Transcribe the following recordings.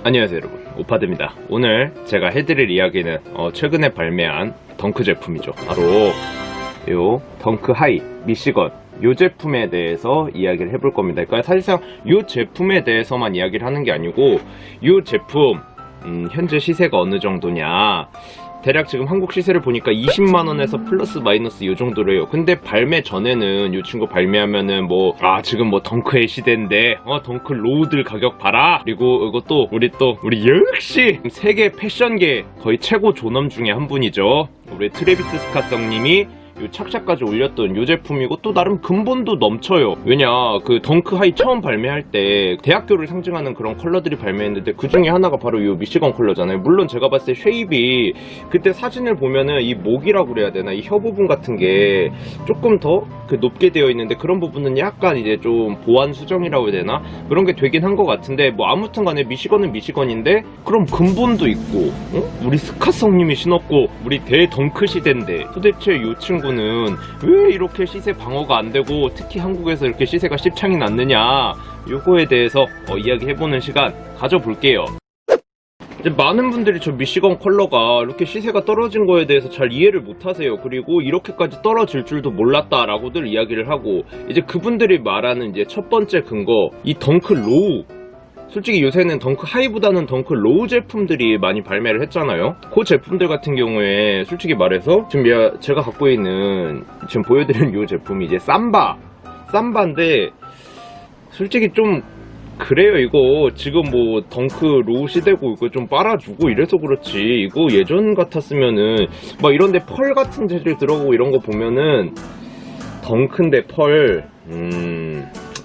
안녕하세요 여러분, 오파드입니다. 오늘 제가 해드릴 이야기는 최근에 발매한 덩크 제품이죠. 바로 요 덩크 하이 미시건 요 제품에 대해서 이야기를 해볼 겁니다. 그러니까 사실상 요 제품에 대해서만 이야기를 하는 게 아니고 요 제품 현재 시세가 어느 정도냐, 대략 지금 한국 시세를 보니까 20만원에서 플러스 마이너스 요 정도래요. 근데 발매 전에는 요 친구 발매하면은 지금 덩크의 시대인데 덩크 로우들 가격 봐라. 그리고 이것도 우리 역시 세계 패션계 거의 최고 존엄 중에 한 분이죠. 우리 트래비스 스캇성님이 요 착샷까지 올렸던 요 제품이고, 또 나름 근본도 넘쳐요. 왜냐, 그 덩크 하이 처음 발매할 때 대학교를 상징하는 그런 컬러들이 발매했는데 그 중에 하나가 바로 요 미시건 컬러잖아요. 물론 제가 봤을 때 쉐입이 그때 사진을 보면은 이 목이라고 그래야 되나, 이 혀 부분 같은 게 조금 더 높게 되어 있는데, 그런 부분은 약간 이제 좀 보완 수정이라고 해야 되나, 그런 게 되긴 한 것 같은데, 아무튼 간에 미시건은 미시건인데 그럼 근본도 있고, 우리 스캇성님이 신었고 우리 대덩크 시대인데 도대체 요 친구는 왜 이렇게 시세 방어가 안 되고, 특히 한국에서 이렇게 시세가 씹창이 났느냐, 요거에 대해서 이야기해보는 시간 가져볼게요. 이제 많은 분들이 저 미시건 컬러가 이렇게 시세가 떨어진 거에 대해서 잘 이해를 못하세요. 그리고 이렇게까지 떨어질 줄도 몰랐다라고들 이야기를 하고, 이제 그분들이 말하는 이제 첫 번째 근거, 이 덩크 로우. 솔직히 요새는 덩크 하이보다는 덩크 로우 제품들이 많이 발매를 했잖아요. 그 제품들 같은 경우에 솔직히 말해서 지금 제가 갖고 있는, 지금 보여드리는 요 제품이 이제 삼바인데 솔직히 좀 그래요. 이거 지금 덩크 로우 시대고 이거 좀 빨아주고 이래서 그렇지, 이거 예전 같았으면은 이런데 펄 같은 재질 들어가고 이런 거 보면은 덩크인데 펄,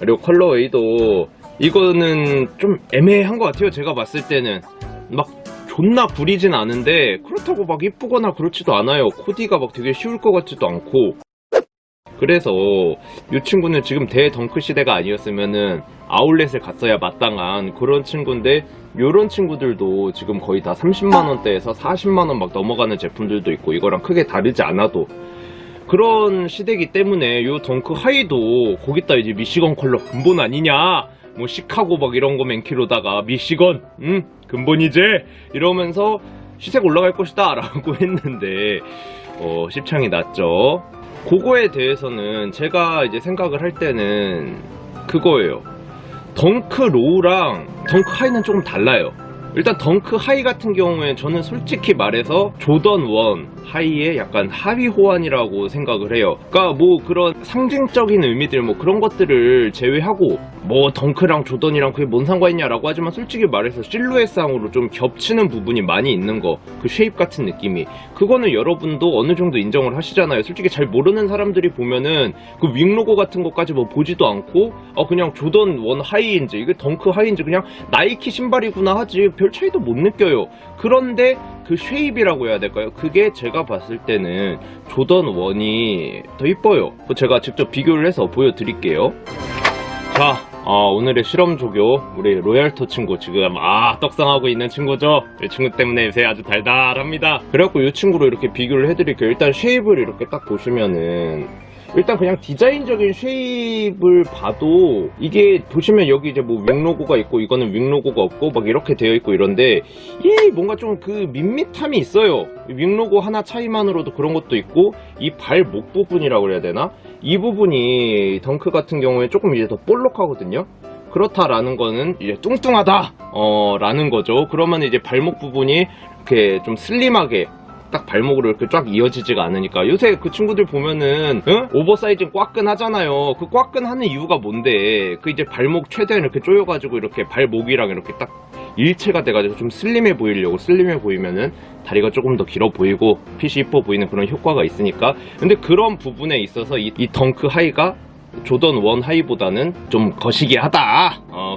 그리고 컬러웨이도 이거는 좀 애매한 것 같아요. 제가 봤을 때는 존나 구리진 않은데 그렇다고 이쁘거나 그렇지도 않아요. 코디가 되게 쉬울 것 같지도 않고. 그래서 이 친구는 지금 대덩크 시대가 아니었으면은 아울렛을 갔어야 마땅한 그런 친구인데, 요런 친구들도 지금 거의 다 30만원대에서 40만원 넘어가는 제품들도 있고, 이거랑 크게 다르지 않아도 그런 시대이기 때문에 요 덩크 하이도 거기다 이제 미시건 컬러 근본 아니냐, 시카고 이런 거 맨키로다가 미시건 근본이제 이러면서 시세가 올라갈 것이다 라고 했는데 씹창이 났죠. 그거에 대해서는 제가 이제 생각을 할 때는 그거예요. 덩크 로우랑 덩크 하이는 조금 달라요. 일단 덩크 하이 같은 경우에 저는 솔직히 말해서 조던 1 하이의 약간 하위 호환이라고 생각을 해요. 그러니까 그런 상징적인 의미들 그런 것들을 제외하고 덩크랑 조던이랑 그게 뭔 상관이냐라고 하지만, 솔직히 말해서 실루엣상으로 좀 겹치는 부분이 많이 있는 거, 그 쉐입 같은 느낌이, 그거는 여러분도 어느 정도 인정을 하시잖아요. 솔직히 잘 모르는 사람들이 보면은 그 윙 로고 같은 것까지 보지도 않고 그냥 조던 1 하이인지 이게 덩크 하이인지 그냥 나이키 신발이구나 하지 별 차이도 못 느껴요. 그런데 그 쉐입이라고 해야 될까요? 그게 제가 봤을 때는 조던 1이 더 이뻐요. 제가 직접 비교를 해서 보여드릴게요. 자, 오늘의 실험 조교, 우리 로얄토 친구 지금 떡상하고 있는 친구죠. 이 친구 때문에 요새 아주 달달합니다. 그래갖고 이 친구로 이렇게 비교를 해드릴게요. 일단 쉐입을 이렇게 딱 보시면은, 일단 그냥 디자인적인 쉐입을 봐도 이게 보시면 여기 이제 윙 로고가 있고 이거는 윙 로고가 없고 이렇게 되어 있고 이런데, 이 뭔가 좀 그 밋밋함이 있어요. 윙 로고 하나 차이만으로도 그런 것도 있고, 이 발목 부분이라고 그래야 되나? 이 부분이 덩크 같은 경우에 조금 이제 더 볼록하거든요. 그렇다라는 거는 이제 뚱뚱하다 라는 거죠. 그러면 이제 발목 부분이 이렇게 좀 슬림하게 딱 발목으로 이렇게 쫙 이어지지가 않으니까, 요새 그 친구들 보면은 오버사이즈 꽉끈 하잖아요. 그 꽉끈 하는 이유가 뭔데, 그 이제 발목 최대한 이렇게 조여가지고 이렇게 발목이랑 이렇게 딱 일체가 돼가지고 좀 슬림해 보이려고, 슬림해 보이면은 다리가 조금 더 길어 보이고 핏이 이뻐 보이는 그런 효과가 있으니까. 근데 그런 부분에 있어서 이 덩크 하이가 조던 1 하이보다는 좀 거시기하다,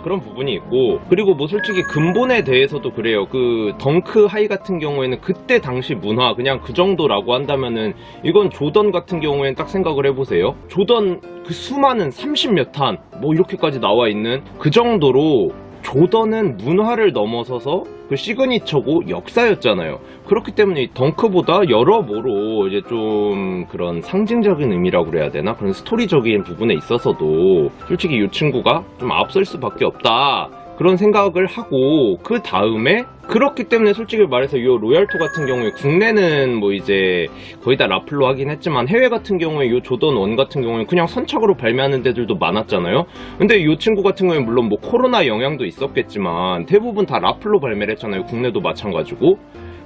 그런 부분이 있고, 그리고 솔직히 근본에 대해서도 그래요. 그 덩크 하이 같은 경우에는 그때 당시 문화 그냥 그 정도라고 한다면은, 이건 조던 같은 경우에는 딱 생각을 해보세요. 조던 그 수많은 30몇 탄 이렇게까지 나와 있는 그 정도로 조던은 문화를 넘어서서 그 시그니처고 역사였잖아요. 그렇기 때문에 이 덩크보다 여러모로 이제 좀 그런 상징적인 의미라고 그래야 되나? 그런 스토리적인 부분에 있어서도 솔직히 이 친구가 좀 앞설 수밖에 없다. 그런 생각을 하고 그 다음에 그렇기 때문에 솔직히 말해서 이 로얄토 같은 경우에 국내는 뭐 이제 거의 다 라플로 하긴 했지만 해외 같은 경우에 이 조던 1 같은 경우에 그냥 선착으로 발매하는 데들도 많았잖아요. 근데 이 친구 같은 경우에 물론 뭐 코로나 영향도 있었겠지만 대부분 다 라플로 발매를 했잖아요. 국내도 마찬가지고.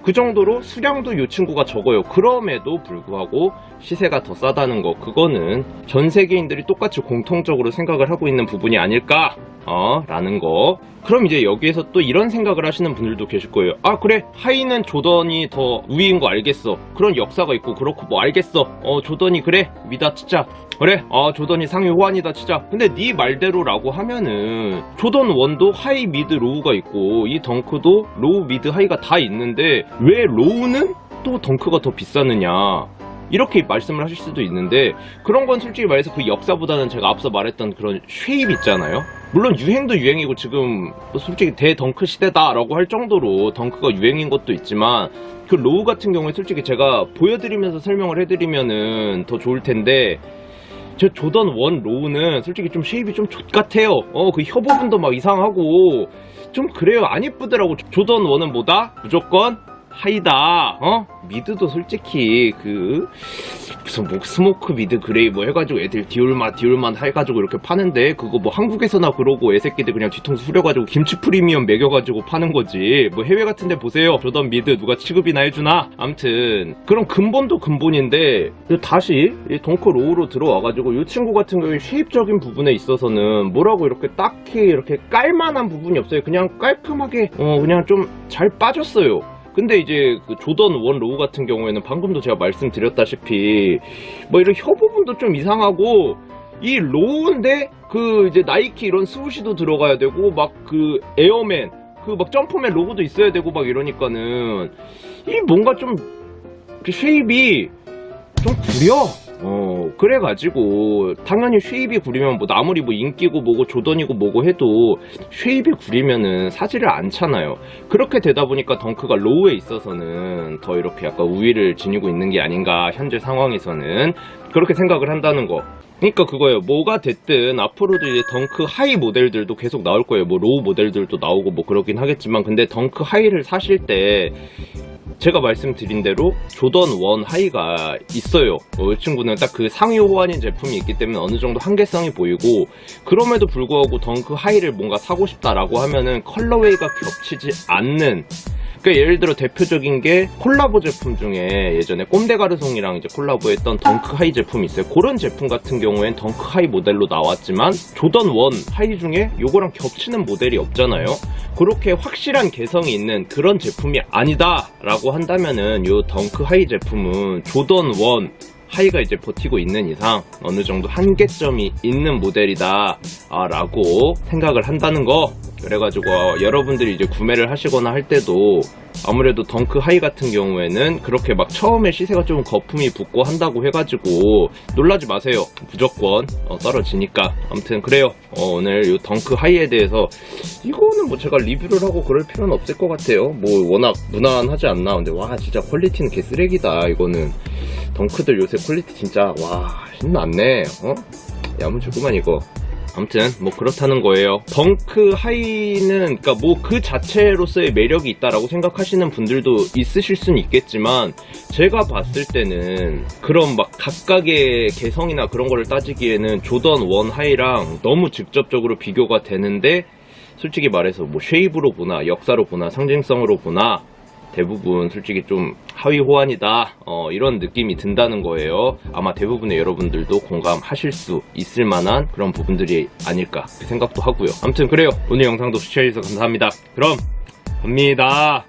그 정도로 수량도 이 친구가 적어요. 그럼에도 불구하고 시세가 더 싸다는 거, 그거는 전 세계인들이 똑같이 공통적으로 생각을 하고 있는 부분이 아닐까 라는 거. 그럼 이제 여기에서 또 이런 생각을 하시는 분들도 계실 거예요. 아 그래, 하이는 조던이 더 우위인 거 알겠어. 그런 역사가 있고 그렇고 뭐 알겠어. 조던이 그래 미다 치자. 그래 조던이 상위 호환이다 치자. 근데 네 말대로라고 하면은 조던 1도 하이 미드 로우가 있고 이 덩크도 로우 미드 하이가 다 있는데 왜 로우는 또 덩크가 더 비싸느냐, 이렇게 말씀을 하실 수도 있는데, 그런 건 솔직히 말해서 그 역사보다는 제가 앞서 말했던 그런 쉐입 있잖아요. 물론 유행도 유행이고 지금 솔직히 대덩크 시대다라고 할 정도로 덩크가 유행인 것도 있지만, 그 로우 같은 경우에 솔직히 제가 보여드리면서 설명을 해드리면은 더 좋을 텐데, 저 조던 1 로우는 솔직히 좀 쉐입이 좀 족같아요. 그 혀 부분도 막 이상하고 좀 그래요. 안 이쁘더라고. 조던 1은 뭐다? 무조건 하이다. 미드도 솔직히 무슨 뭐 스모크 미드 그레이 뭐 해가지고 애들 디올만 해가지고 이렇게 파는데, 그거 뭐 한국에서나 그러고 애새끼들 그냥 뒤통수 후려가지고 김치 프리미엄 매겨가지고 파는 거지. 뭐 해외 같은데 보세요. 조던 미드 누가 취급이나 해주나? 암튼 그런 근본도 근본인데 다시 이 덩크 로우로 들어와가지고 이 친구 같은 경우에 쉐입적인 부분에 있어서는 뭐라고 이렇게 딱히 이렇게 깔만한 부분이 없어요. 그냥 깔끔하게 그냥 좀 잘 빠졌어요. 근데 이제 그 조던 1 로우 같은 경우에는 방금도 제가 말씀드렸다시피 뭐 이런 혀 부분도 좀 이상하고, 이 로우인데 그 이제 나이키 이런 스우시도 들어가야 되고 막 그 에어맨 그 막 점프맨 로고도 있어야 되고 막 이러니까는 이 뭔가 좀 쉐입이 좀 구려. 그래가지고 당연히 쉐입이 구리면 뭐 아무리 뭐 인기고 뭐고 조던이고 뭐고 해도 쉐입이 구리면은 사지를 않잖아요. 그렇게 되다 보니까 덩크가 로우에 있어서는 더 이렇게 약간 우위를 지니고 있는 게 아닌가, 현재 상황에서는 그렇게 생각을 한다는 거. 그러니까 그거예요. 뭐가 됐든 앞으로도 이제 덩크 하이 모델들도 계속 나올 거예요. 뭐 로우 모델들도 나오고 뭐 그러긴 하겠지만, 근데 덩크 하이를 사실 때 제가 말씀드린 대로 조던 1 하이가 있어요. 이 친구는 딱 그 상위 호환인 제품이 있기 때문에 어느 정도 한계성이 보이고, 그럼에도 불구하고 덩크 하이를 뭔가 사고 싶다라고 하면은 컬러웨이가 겹치지 않는, 그러니까 예를 들어 대표적인 게 콜라보 제품 중에 예전에 꼼데가르송이랑 이제 콜라보했던 덩크 하이 제품이 있어요. 그런 제품 같은 경우엔 덩크 하이 모델로 나왔지만 조던 1 하이 중에 요거랑 겹치는 모델이 없잖아요. 그렇게 확실한 개성이 있는 그런 제품이 아니다 라고 한다면은 요 덩크 하이 제품은 조던 1 하이가 이제 버티고 있는 이상 어느 정도 한계점이 있는 모델이다 라고 생각을 한다는 거. 그래가지고 여러분들이 이제 구매를 하시거나 할 때도 아무래도 덩크 하이 같은 경우에는 그렇게 막 처음에 시세가 좀 거품이 붙고 한다고 해가지고 놀라지 마세요. 무조건 떨어지니까. 아무튼 그래요. 오늘 이 덩크 하이에 대해서 이거는 뭐 제가 리뷰를 하고 그럴 필요는 없을 것 같아요. 뭐 워낙 무난하지 않나. 근데 와 진짜 퀄리티는 개쓰레기다. 이거는 덩크들 요새 퀄리티 진짜 와 신났네. 야무지구만 이거. 아무튼 뭐 그렇다는 거예요. 덩크 하이는 그러니까 뭐 그 자체로서의 매력이 있다라고 생각하시는 분들도 있으실 수는 있겠지만, 제가 봤을 때는 그런 막 각각의 개성이나 그런 거를 따지기에는 조던 1 하이랑 너무 직접적으로 비교가 되는데, 솔직히 말해서 뭐 쉐입으로 보나 역사로 보나 상징성으로 보나 대부분 솔직히 좀 하위 호환이다 이런 느낌이 든다는 거예요. 아마 대부분의 여러분들도 공감하실 수 있을 만한 그런 부분들이 아닐까 생각도 하고요. 아무튼 그래요. 오늘 영상도 시청해주셔서 감사합니다. 그럼 갑니다.